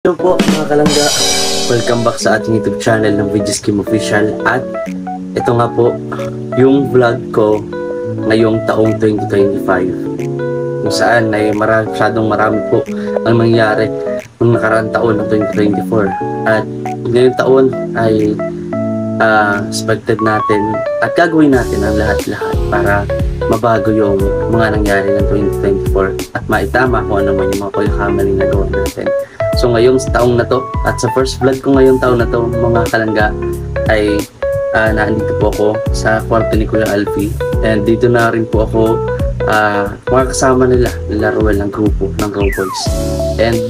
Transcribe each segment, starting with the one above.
Hello po mga kalangga, welcome back sa ating YouTube channel ng Videos Kim Official. At ito nga po yung vlog ko ngayong taong 2025, kung saan ay masyadong marami po ang nangyari nung nakaraang taon ng 2024. At ngayong taon ay expected natin at gagawin natin ang lahat-lahat para mabago yung mga nangyari ng 2024 at maitama kung ano man yung mga pagkakamali na gawin natin. So ngayong taong na to, at sa first vlog ko ngayong taon na to mga kalangga, ay naandito po ako sa kwarto ni Kuya Alfie. And dito na rin po ako mga kasama nila Ruel ng grupo ng Raw Boys. And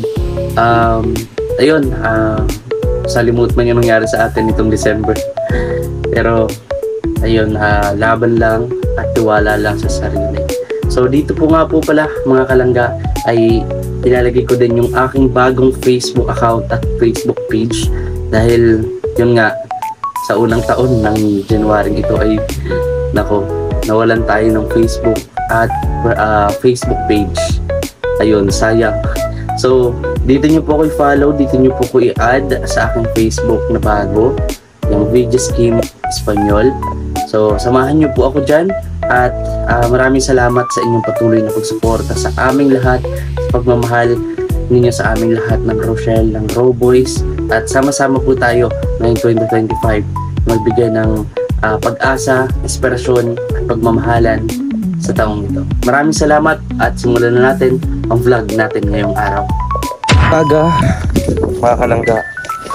ayun, salimut man yung nangyari sa atin itong December. Pero ayun, laban lang at tiwala lang sa sarili. So dito po nga po pala mga kalangga ay ilalagay ko din yung aking bagong Facebook account at Facebook page, dahil yun nga, sa unang taon ng January ito ay nawalan tayo ng Facebook at Facebook page. Ayun, sayang. So dito nyo po ako i-follow, dito nyo po ko i-add sa aking Facebook na bago, yung Videos Kim Espanyol. So samahan nyo po ako dyan. At maraming salamat sa inyong patuloy na pagsuporta sa aming lahat, sa pagmamahal ninyo sa aming lahat ng Rochelle, ng Raw Boys. At sama-sama po tayo ngayong 2025 magbigay ng pag-asa, inspirasyon at pagmamahalan sa taong ito. Maraming salamat at simulan na natin ang vlog natin ngayong araw. Aga, mga kalangga.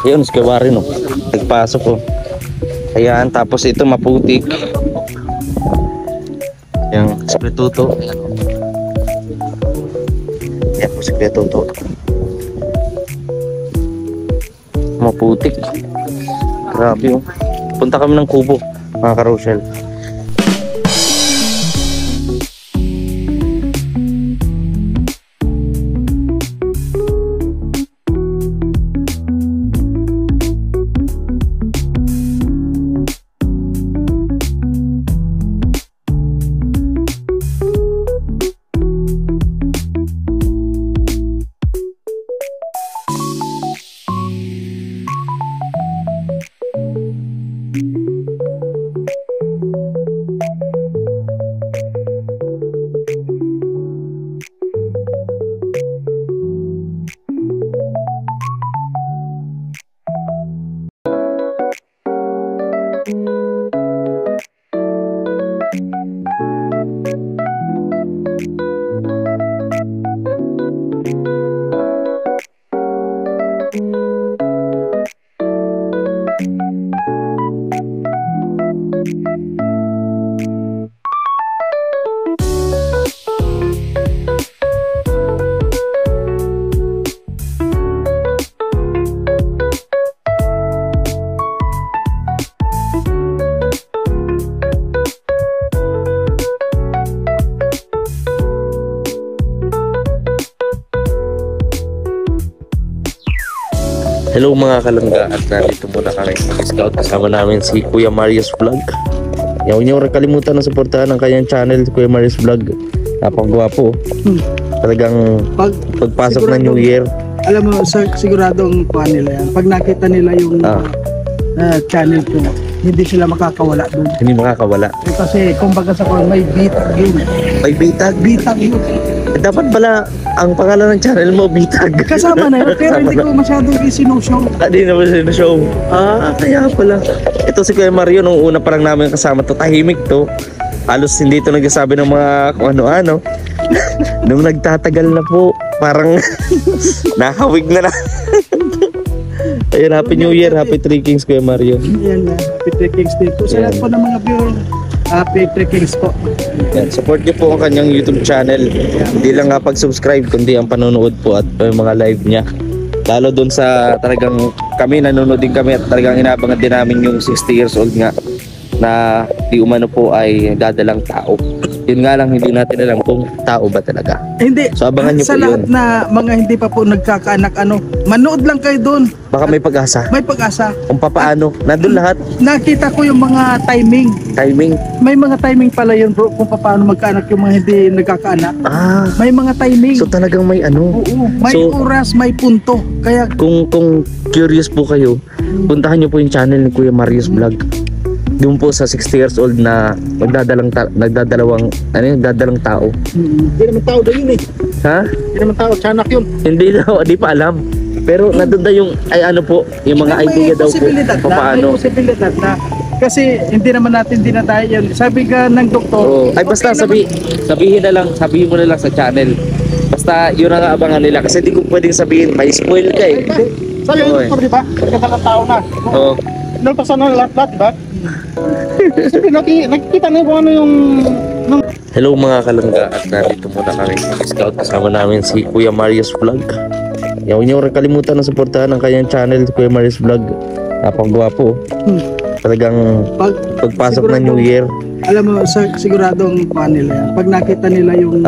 Ayun, si Kawari no. Nagpasok ko. Ayan, tapos ito maputik. Yung sekretuto. Yan po sekretuto. Maputik. Grabe oh. Punta kami ng kubo, mga ka-Rochelle. Hello mga kalangga, at nandito muna kami scout, kasama namin si Kuya Marius Vlog. Huwag niyo rin kalimutan na suportahan ang kanyang channel, Kuya Marius Vlog. Napakagwapo. Talagang pagpasok ng New Year. Alam mo, siguradong kuha nila yan. Pag nakita nila yung channel ko, hindi sila makakawala doon. Hindi makakawala. Kasi kumbaga sa kuha, may bitag yun. May bitag? Bitag yun. Dapat pala ang pangalan ng channel mo, Bitag. Kasama na yun, pero hindi ko masyadong isinushow. Hindi naman sinushow. Kaya pala. Ito si Kuya Mario, nung una pa lang namin kasama to, tahimik to. Halos hindi to nagsasabi ng mga kung ano-ano. Nung nagtatagal na po, parang nahawig na. Ayun, Happy New Year, Happy Three Kings, Kuya Mario. Yan, Happy Three Kings dito. Sa lahat po ng mga viewer, Happy Three Kings po. Yan, support niyo po ang kanyang YouTube channel. Hindi lang nga pag-subscribe, kundi ang panonood po at mga live niya. Lalo dun sa talagang kami, nanonood din kami at talagang inabangan din namin yung 60 years old nga na di umano po ay dadalang tao. Yun nga lang, hindi natin alam kung tao ba talaga. Hindi. So, abangan niyo Sa po lahat yun. na mga hindi pa po nagkakaanak, manood lang kayo doon. Baka may pag-asa. May pag-asa. Kung papaano, nandun lahat. Nakita ko yung mga timing. Timing. May mga timing pala yun bro kung paano magkaanak yung mga hindi nagkakaanak. Ah, May mga timing. so talagang may ano. Oo, may So, oras, may punto. Kaya Kung curious po kayo, puntahan niyo po yung channel ni Kuya Marius Vlog. Doon po sa 60 years old na nagdadalang tao. hindi naman tao daw yun eh. Ha? Hindi naman tao, tiyanak yun. Hindi daw, di pa alam. Pero nandun daw yung yung mga idea daw po kung paano. May posibilidad na. Kasi hindi naman natin dinadayo yun. Sabi ka ng doktor. Oo. Ay basta okay sabihin mo na lang sa channel. Basta yun ang abangan nila kasi di ko pwedeng sabihin, may spoil ka eh. Sabi Oo, ng doktor, di ba? Pagkata ng tao na. Oo. Nalpasan na lahat, di ba? Sabi, nakikita na kung ano yung... Hello mga kalangga at narito muna kami sa scout. Kasama namin si Kuya Marius Vlog. Huwag niyo rin kalimutan na suportahan ang kanyang channel, Kuya Marius Vlog. Napakagwapo. Talagang pagpasok ng New Year. Alam mo, siguradong kuhan nila yan. Pag nakita nila yung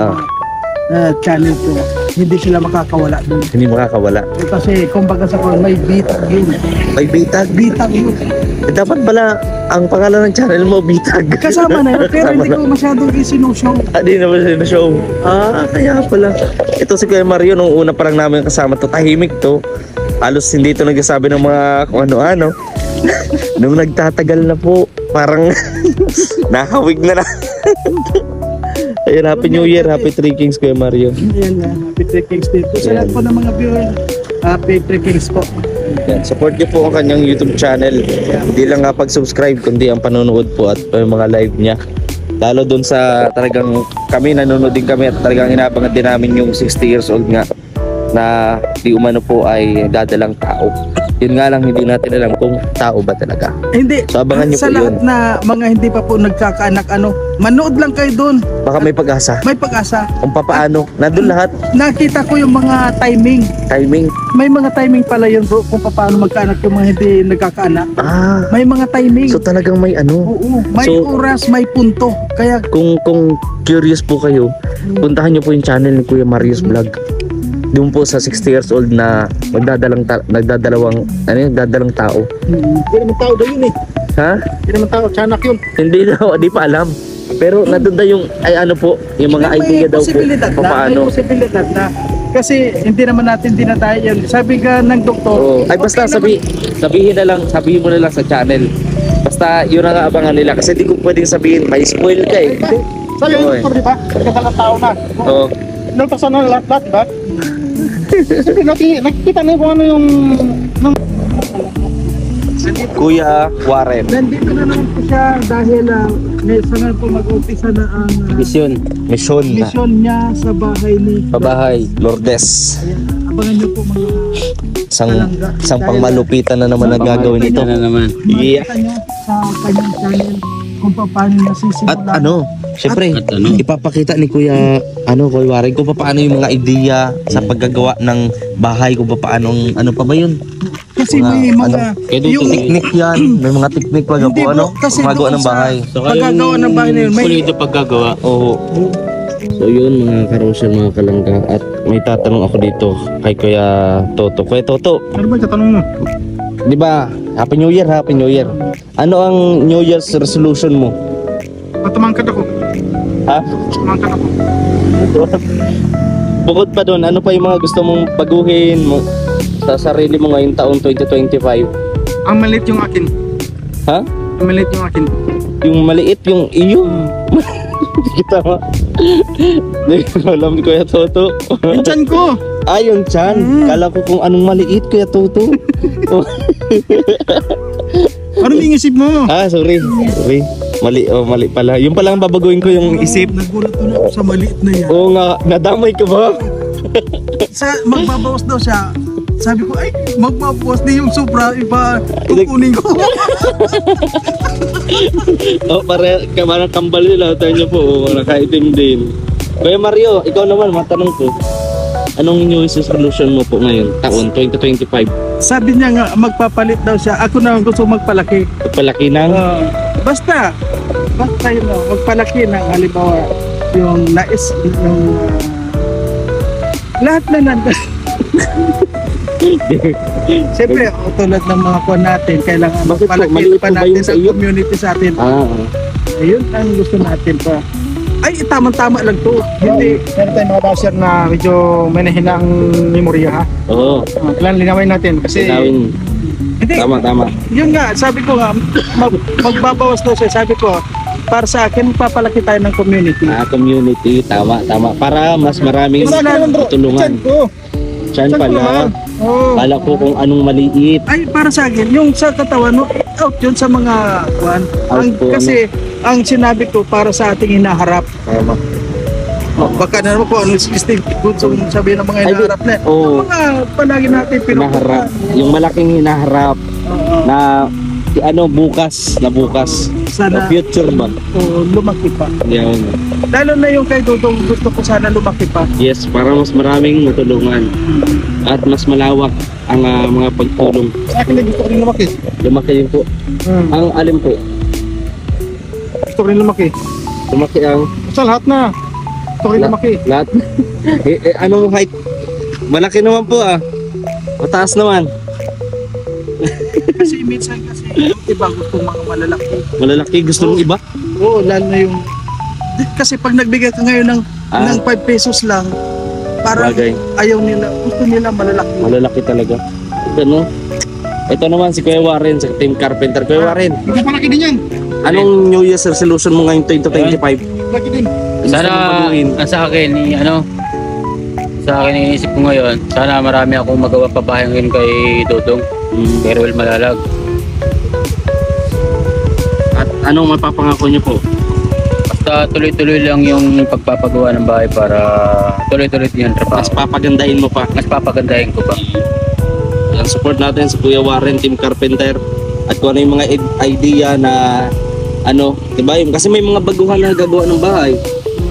channel ko, hindi sila makakawala doon. Hindi makakawala. Kasi kumbaga sa kuhan, may bitag yun. May bitag. Bitag yun. Dapat pala ang pangalan ng channel mo, Bitag. Kasama na yun, pero hindi ko masyadong isinushow. Di naman siya na-show. Kaya pala. Ito si Kuya Mario, nung una pa lang namin kasama to, tahimik to. Halos hindi ito nagsasabi ng mga kung ano-ano. Nung nagtatagal na po, parang nakawig na. Ayun, Happy New Year, Happy Three Kings, Kuya Mario. Ayan na, Happy Three Kings dito. Sa lahat po ng mga viewer, Happy Three Kings po. Yan, support niyo po ang kanyang YouTube channel. Hindi lang nga pag-subscribe, kundi ang panonood po at yung mga live niya. Lalo dun sa talagang kami, nanonood din kami at talagang inaabangan din namin yung 60 years old nga na di umano po ay dadalang tao. Yun nga lang, hindi natin alam kung tao ba talaga. Hindi. So, abangan niyo sa po lahat yun. na mga hindi pa po nagkakaanak, manood lang kayo doon. Baka may pag-asa. May pag-asa. Kung papaano, nandun lahat. Nakita ko yung mga timing. Timing. May mga timing pala yun bro kung paano magkaanak yung mga hindi nagkakaanak. Ah, May mga timing. so talagang may ano. Oo, may So, oras, may punto. Kaya Kung curious po kayo, puntahan niyo po yung channel ni Kuya Marius Vlog. Doon po sa 60 years old na nagdadalang tao. hindi naman tao daw yun eh. Ha? Hindi naman tao, tiyanak yun. Hindi daw, di pa alam. Pero nandun daw yung yung mga idea daw po kung paano. May posibilidad na. Kasi hindi naman natin dinadayo yun. Sabi ka ng doktor. Oo. Ay basta okay sabihin mo na lang sa channel. Basta yun ang abangan nila kasi di ko pwedeng sabihin, may spoil ka eh. Sabi ng Oo, doktor, di ba? Pagkata ng tao na. Oo. Nalpasan na lahat, di ba? Sabi, nakikita na kung ano yung... Kuya Warren. Nandito na naman po siya dahil sa nga po mag-umpisa na ang Mission na. mission niya sa bahay ni Pabahay, Lourdes. Ayan, abangan niyo po mga Isang pangmalupitan na naman ang gagawin ito. Yeah. makita niyo sa kanyang channel kung paano niya sisimulan. At syempre, ipapakita ni Kuya Kuya Warren kung paano yung mga ideya sa paggagawa ng bahay, kung paano ano pa ba yun? Kasi may mga yung Teknik yan, may mga teknik pa hindi po bro, kasi gumagawa doon ng sa bahay. paggagawa ng bahay na yun may paggagawa. Oo. So yun mga karosel, mga kalangga, at may tatanong ako dito kay Kuya Toto. Kuya Toto, ano ba tatanong mo? di ba? Happy New Year, Happy New Year. Ano ang New Year's resolution mo? Patumangkad ako. Ha? Tumangkad ako. Bukod pa doon, ano pa yung mga gusto mong baguhin mo sa sarili mo ngayong taong 2025? Ang maliit yung akin. Ha? Ang maliit yung akin. Yung maliit, yung iyo. Kita mo? Hindi ko alam ni Kuya Toto. Yung tiyan ko. Yung tiyan. Kala ko kung anong maliit, Kuya Toto. Anong inisip mo? Sorry. Mali pala. Yung pala ang babaguhin ko yung isip. Nagulat na ako sa maliit na yan. Oo nga, nadamay ka ba? Magbabawas daw siya. Sabi ko, ay, magbabawas din yung sobra, iba kukunin ko. Parang kambal nila. Tayo niyo po, nakaitim din. Kuya Mario, ikaw naman, matanong ko. Anong New Year's resolution mo po ngayon, taon 2025? Sabi niya nga, magpapalit daw siya. Ako na gusto magpalaki. Palaki ng Basta yun, magpalaki ng halimbawa yung nais, yung lahat na nandun. Siyempre, tulad ng mga kuwan natin, kailangan Bakit po? palaki Maliit pa po ba natin yung sa sa iyo? community sa atin. Ah, Ayun ang gusto natin pa. Ay, tamang-tama lang to. Hindi. Meron tayong mga basher na medyo may nahinang memorya ha. oo. Kailangan linawin natin kasi Linawin. Hindi. Tama. Yun nga, sabi ko nga, magbabawas daw siya. Sabi ko, para sa akin, papalaki tayo ng community. Community, tama. Para mas maraming tutulungan. Diyan pala. Oh. Kala ko kung anong maliit. Ay, para sa akin, yung sa katawan mo, out yun sa mga kuwan. Out po, Kasi, ang sinabi ko, para sa ating hinaharap. Tama. Baka na naman po, ano, Steve Goods, yung sabihin ng mga Ay, hinaharap na. oo. Yung mga palagi natin Hinaharap. Yung malaking hinaharap na bukas. Sana Future ba? lumaki pa. Yan. Lalo na yung kay Dudong, gusto ko sana lumaki pa. Yes, para mas maraming matulungan. At mas malawak ang mga pagtulong. sa akin gusto ko rin lumaki. Lumaki din po. Ang alin po. Gusto ko rin lumaki. Lumaki ang Sa lahat na. Gusto ko rin lumaki. lahat. Anong height? Malaki naman po Mataas naman. Kasi minsan kasi, yung iba gusto mga malalaki. Malalaki. Gusto mong iba? Oo, lalo na yung... Kasi pag nagbigay ka ngayon ng 5 pesos lang, parang Bagay. ayaw nila, gusto nila malalaki. Malalaki talaga. Ito naman si Kuya Warren sa Team Carpenter. Kuya Warren, Gusto ko palaki din yan. anong New Year's resolution mo ngayong 2025? Laki din. Gusto mong baguhin? Sa akin, sa akin iniisip ko ngayon, sana marami akong magawa pa bahay ngayon kay Dodong, kay Ruel Malalag. At anong mapapangako niyo po? Basta tuloy-tuloy lang yung pagpapagawa ng bahay para tuloy-tuloy din yung trabaho. Mas papagandahin mo pa. Mas papagandahin ko pa. Yan, support natin si Kuya Warren, Team Carpenter. At kung ano yung mga idea na diba? Kasi may mga baguhan na gagawa ng bahay.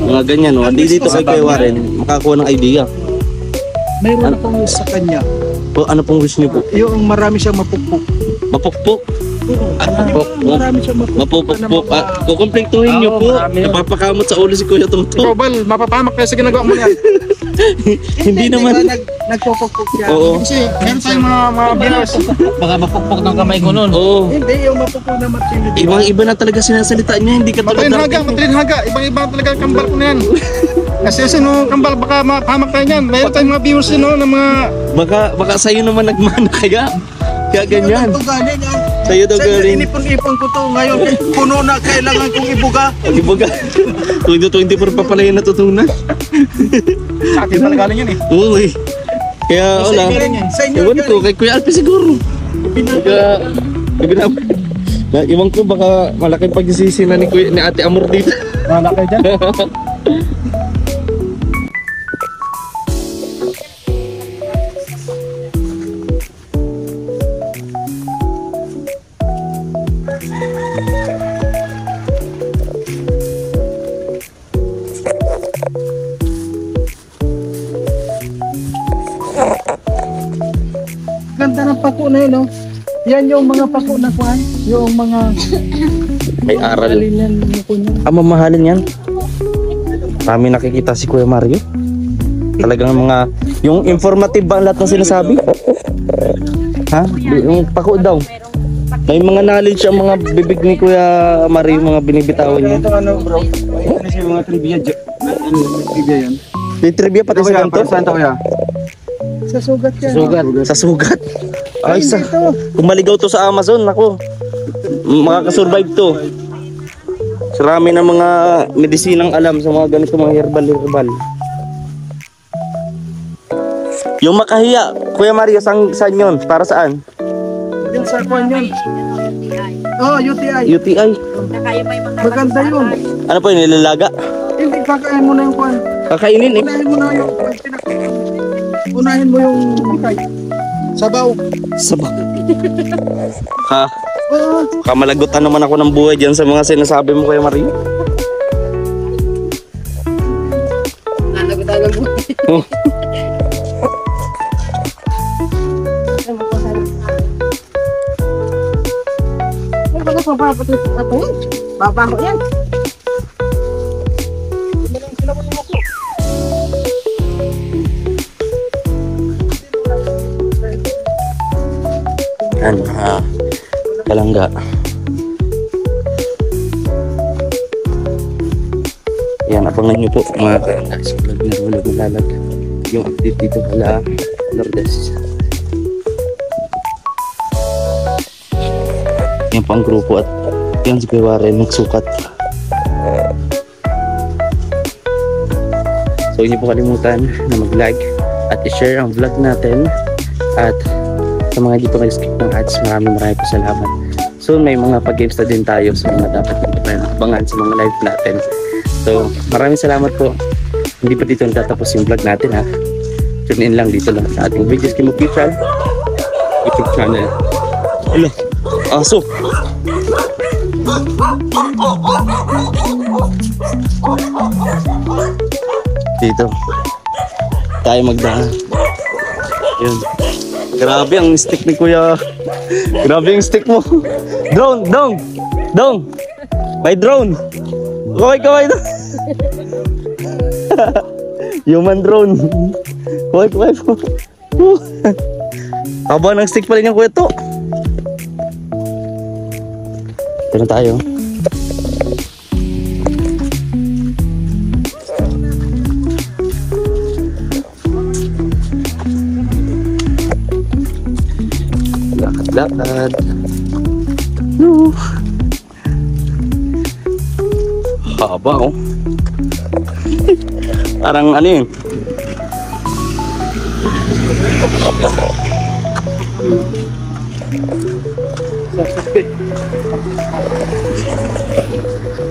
Mga ganyan, no? Hindi dito kay Kuya Warren, makakuha ng idea. Mayroon akong wish sa kanya. O, ano pong wish niyo po? Yung marami siyang mapukpuk. Mapukpok. Marami siyang mapukpuk. Mapupukpok. Kukumpletuhin niyo po. Napapakamot sa ulo si Kuya Ikaw Tumto. Bal, mapapamak kaya sa ginagawa mo yan. Hindi naman. Nagpupukpuk siya. Oo. Kasi meron tayong mga viewers. Baka mapukpok ng kamay ko nun. Oo. Hindi, yung mapukpuk na matindi. Ibang-iba na talaga sinasalita niya. Hindi ka Matarin talaga. haga. Ibang-ibang talaga ang kambal ko na yan. Kasi no, kambal baka mapamak tayo yan. Meron tayong mga viewers yun, no, ng mga... Baka sa'yo naman nagmana kaya. Kaya ganyan. Ito galing ah. Sa'yo daw galing. Inipon-ipon ko to ngayon. Puno na, kailangan kong ibuga. Ibaga. 2024 pa pala yung natutunan. Sa akin talaga galing yan eh. Oo eh. Kaya wala. Sa inyo Ewan ko, kay Kuya Alpi siguro. Kaya, iwan ko baka malaking pagsisisi na ni Ate Amor dito. Wala kayo dyan. Ganda ng pako na yun, no? Yan yung mga pako na kuhan. Yung mga... May aral. Alin yan, yung kunya. Mamahalin yan. Kami nakikita si Kuya Mario. Talagang mga... Yung informative ba ang lahat ng sinasabi? Ha? Yung pako daw. May mga knowledge ang mga bibig ni Kuya Mario, mga binibitawan niya. Ito ano bro, ano siya mga trivia dyan. Ano trivia yan? May trivia pati sa kanto? Saan to kaya? Sa sugat yan. Sa sugat. Ay, kung maligaw to sa Amazon, ako. Makakasurvive to. Sarami ng mga medisinang alam sa mga ganito, mga herbal. Yung makahiya, Kuya Mario, saan yun? Para saan? Yung sa kuhan yun. Oh, UTI. UTI. Maganda yun. Ano po yun, nilalaga? Hindi, kakain mo na yung kuhan. Kakainin eh. Unahin mo na yung unahin mo yung bikay. Sabaw. Sabak. Ha? Oo. Kamalagutan naman ako ng buhay dyan sa mga sinasabi mo, Kuya Mario. Nanagutan mo. Oh. Babaho yan. Yan, palangga. Yan, abangan nyo po mga kalangga sa vlog na Hulog Malalag. Yung update dito pala Lourdes. Yan po ang grupo at yan si Kuya Warren nagsukat. So hindi po kalimutan na mag-like at i-share ang vlog natin. At sa mga hindi po nag-skip ng ads, maraming po salamat. So may mga pag-games na din tayo sa mga dapat abangan sa mga live natin. So maraming salamat po. Hindi pa dito natatapos yung vlog natin ha. Tune in lang dito lang sa ating Videos Kim Official YouTube channel. Hello, aso. Dito tayo magdaan. Yun. Grabe ang stick ni Kuya. Grabe yung stick mo. Drone, dong. May drone. Kaway. Human drone. Kaway po. Haba ng stick pa rin yung Kuya to. Ito na tayo. Lakad. No. Haba oh. Parang ano yun.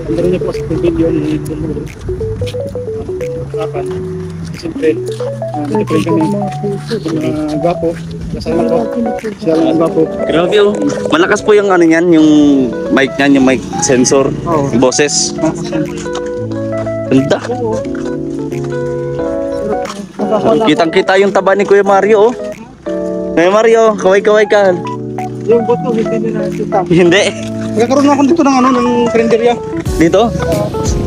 Meron niya po sa video ni Kapan. Siyempre kami mga gwapo. Kasama ko. Siya lang ang gwapo. Grabe oh. Malakas po yung ano niyan, yung mic niyan, yung mic sensor, yung boses. Ganda. Kitang-kita yung taba ni Kuya Mario oh. Kuya Mario, kaway-kaway ka. Yung boto, hindi na kita. Hindi. Nagkaroon ako dito ng ng karinderya. Dito?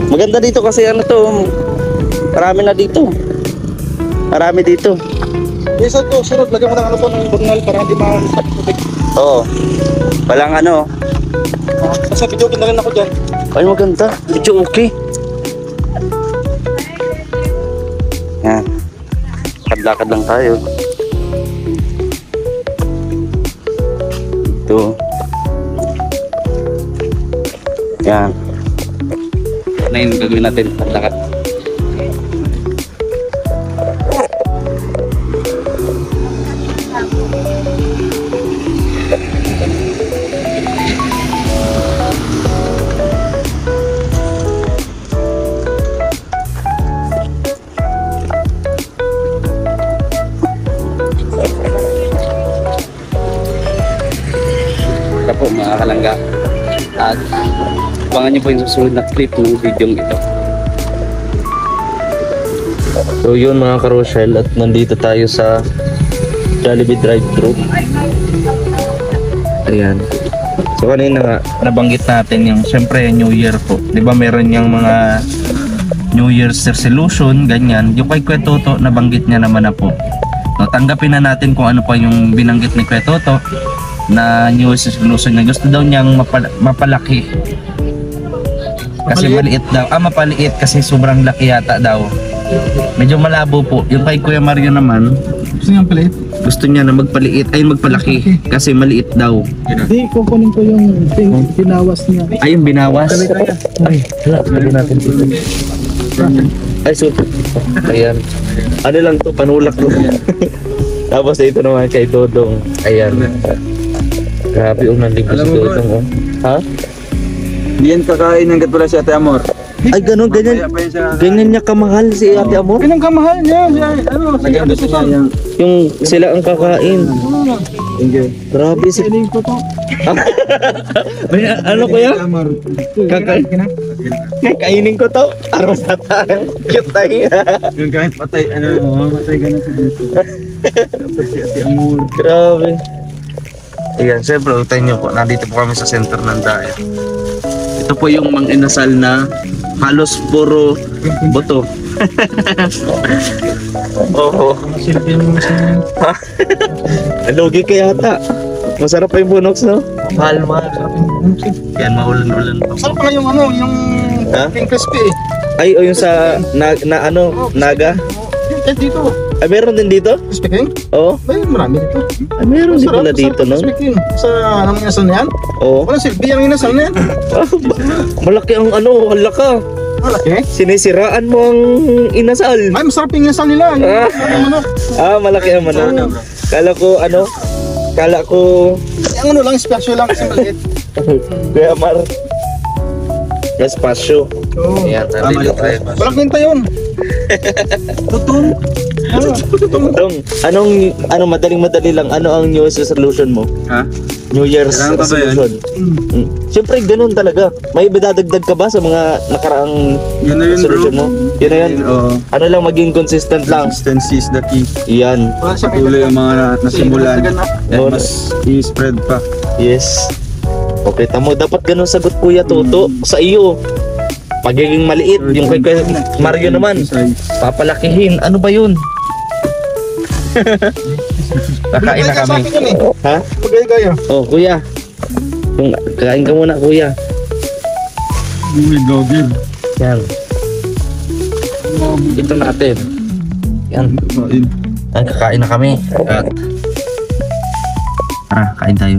Maganda dito kasi ano to. Marami na dito. Marami dito. Isa to, sunod, lagyan mo ng ano to, ng burnal para hindi ma-tubig. Oo. Walang ano. Sa video na rin ako dyan. Ay maganda. Medyo okay. Yan. Lakad-lakad lang tayo. Ito. Yan. Ano yung gagawin natin? Lakad. Po mga kalangga, at abangan nyo po yung susunod na clip ng video ito. So yun mga ka-Rochelle, at nandito tayo sa Jollibee drive-thru. Ayan. So kanina nga nabanggit natin yung syempre New Year po. 'Di ba meron yung mga New Year's resolution ganyan. Yung kay Kuya Toto nabanggit niya naman na po. No, tanggapin na natin kung ano pa yung binanggit ni Kuya Toto na New Year's resolution na gusto daw niyang mapalaki. Kasi maliit daw. Mapaliit kasi sobrang laki yata daw. Medyo malabo po. Yung kay Kuya Mario naman, Gusto niya ang palit? gusto niya na magpaliit ay magpalaki kasi maliit daw. Hindi, kukunin ko yung pinawas niya. Ay, yung binawas. Ay, hala, sabi natin dito. Ay, so, ayan. Ano lang to, panulak to. Tapos ito naman kay Dodong. Ayan. Grabe, nanligo si Dodong. Oh. Ha? Hindi yan kakain ng katulad si Ate Amor. Ay, ganun, ganyan. Ganyan niya kamahal si Ate Amor. Ganun kamahal niya. Ano, sige, ano Gusto niya Susan? yung... Yung sila ang kakain. Grabe si... Piling ko to. May, ano ko yan? Amor. Kainin ko to. Aros na tayo. Cute tayo. Yung kahit patay, mamatay ka na sa dito. Tapos si Ate Amor. Grabe. Ayan, syempre, utay nyo po. Nandito po kami sa center ng Daet. Ito po yung mang inasal na halos puro boto. Oo. Silpin mo sa... Lugi ka yata. Masarap pa yung bunox, no? Mahal. Yan, maulan-ulan pa. Saan pala yung ano, yung Ha? pink crispy eh? Ay, o yung sa naga? Kahit dito, Ay, meron din dito? crispy king? Oo. Ay, marami dito. Ay, meron din pala dito, no? Crispy king. Sa anong inasal na yan? Oo. Walang silbi ang inasal na yan. Malaki ang hala ka. Malaki. Sinisiraan mo ang inasal. Ay, masarap yung inasal nila. Yung manok. Malaki ang manok. Kala ko, Yung ano lang, special lang kasi maliit. Kuya Mar. Espasyo. Oo. Ayan, sabi niyo tayo. Walang kwenta yun. Tutong. Dong, madaling-madali lang, ano ang New Year's resolution mo? Ha? New Year's Kailangan pa ba yun? resolution. Siyempre, ganun talaga. May dadagdag ka ba sa mga nakaraang Yun na yun, bro. resolution mo? Yun na yun. Oo. Ano lang, maging consistent lang. Consistency is the key. Yan. Wala siya Tuloy yung mga nasimulan. And Oo. mas i-spread pa. Yes. Okay, tamo. Dapat ganun sagot, Kuya Toto, sa iyo. Pagiging maliit, yung kay Mario naman, papalakihin. Ano ba yun? Kakain na kami. Ha? Pagaya-gaya. Oh, Kuya. Kain ka muna, Kuya. Uy, doggy. Yan. Ito natin. Yan. Yan, kakain na kami. At... kain tayo.